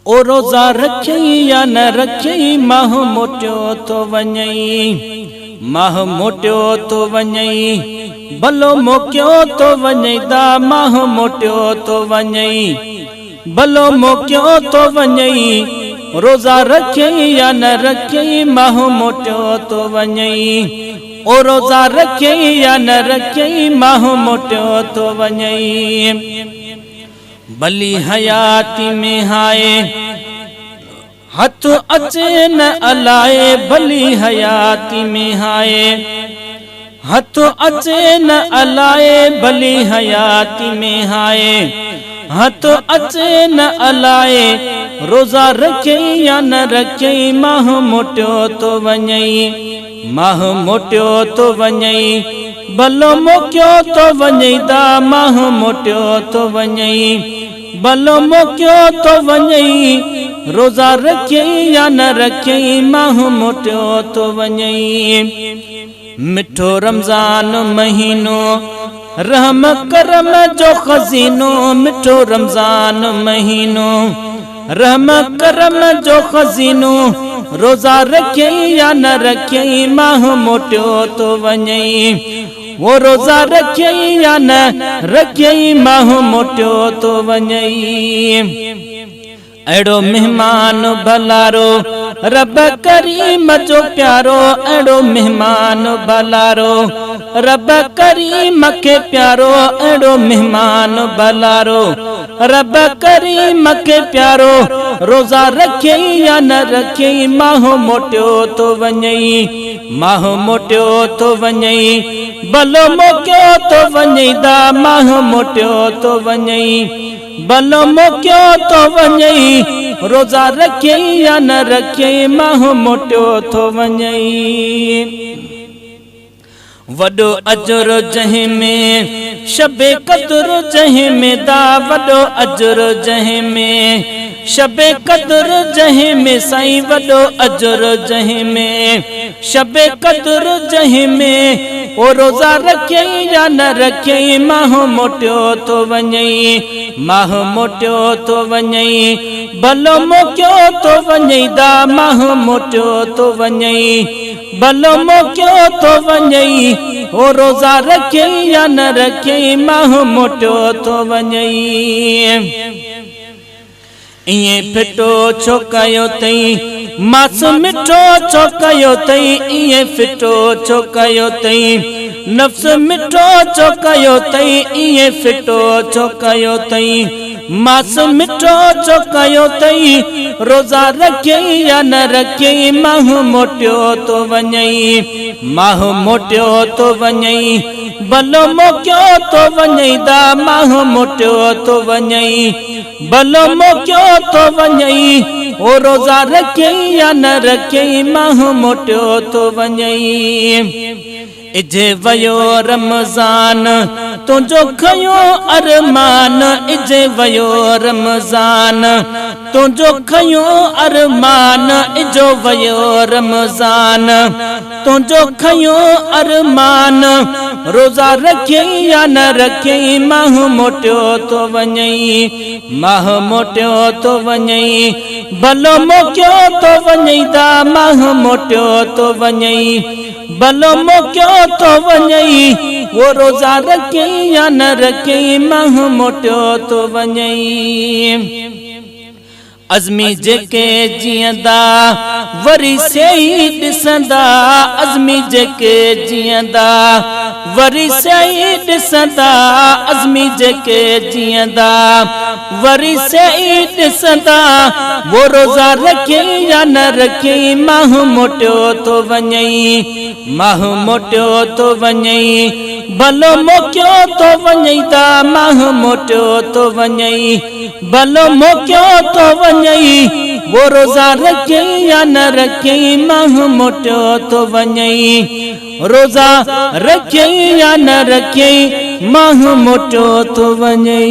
ओ रोज़ा रखई या न रखई माह मोटियो तो वञई, माह मोटियो तो वञई, भलो मोकियो तो वञई दा माह मोटियो तो वञई, भलो मोकियो तो वञई। रोज़ा रखई या न रखई माह मोटियो तो वञई, ओ रोज़ा रखई या न रखई माह मोटियो तो वञई। भली हयाती में हाय हथ अचे न अलाए, भली हयाती में हाय हथ अचे न अलाए, भली हयाती में हाय हथ अचे न अलाए। रोज़ा रखे या न रखे माह मोटियो तो वञई, माह मोटियो तो वञई, भलो मोकियो तो वञई दा माह मोटियो तो वञई, भलो मोकियो तो वञई। रोज़ा रखे या न रखे माह मोटियो तो वञई। मिठो रमज़ान महीनो रहम करम जो खज़ीनो, मिठो रमज़ान महीनो रहम करम जो खज़ीनो। रोज़ा रखे या न रखे माह मोटियो तो वञई, वो रोज़ा रखे या न रखे माह मोटियो तो वञई। अड़ो मेहमान भलारो रब करीम जो प्यारो, अड़ो मेहमान भलारो रब करीम के प्यारो, अड़ो मेहमान भलारो रब करीम के प्यारो। रोज़ा रखे या न रखे माह मोटियो तो वञई, माह मोटियो तो वञई, भलो मोकियो तो वञई दा माह मोटियो तो वञई, भलो मोकियो तो वञई। रोज़ा रखे या न रखे माह मोटियो तो वञई। वॾो अजर जंहिं में शबे क़द्र जंहिं में दा, वॾो अजर जंहिं में शबे क़द्र जंहिं में साईं, वॾो अजर जंहिं में शबे क़द्र जंहिं में। ओ रोज़ा रखे या न रखे माह मोटियो तो वञई, माह मोटियो तो वञई, भलो मोकियो तो वञई दा माह मोटियो तो वञई, भलो मोकियो तो वञई। ओ रोज़ा रखे या न रखे माह मोटियो तो वञई। इए फिटो छो कयो तई मास मिठो छो कयो तई, इए फिटो छो कयो तई नफ्स मिठो छो कयो तई, इए फिटो छो कयो तई मास मिठो छो कयो तई। रोज़ा रखे या न रखे माह मोटियो तो वञई, माह मोटियो तो वञई, भलो मोकियो तो वञई दा माह मोटियो तो वञई, भलो मोकियो तो वञई। ओ रोज़ा रखे या न रखे माह मोटियो तो वञई। इजे वयो रमज़ान तुंहिंजो खयो अरमान, इजे वयो रमज़ान तुंहिंजो खयो अरमान, इजो वयो रमज़ान तुंहिंजो खयो अरमान। रोज़ा रखे या न रखे माह मोटियो तो वञई, माह मोटियो तो वञई, भलो मोकियो तो वञई दा माह मोटियो तो वञई, भलो मोकियो तो वञई। वो रोज़ा रखे या न रखे माह मोटियो तो वञई। अज़मी जेके जीअंदा वरी सेई ॾिसंदा, अज़मी जेके जीअंदा वरी सेई ॾिसंदा, अज़मी जेके जीअंदा वरी सेई ॾिसंदा। वो रोज़ा रखे या न रखे माह मोटियो तो वञई, माह मोटियो तो वञई, भलो मोकियो तो वञई दा माह मोटियो तो वञई, भलो मोकियो तो वञई। वो रोज़ा रखे या न रखे माह मोटियो तो वञई, रोज़ा रखे या न रखे माह मोटियो तो वञई।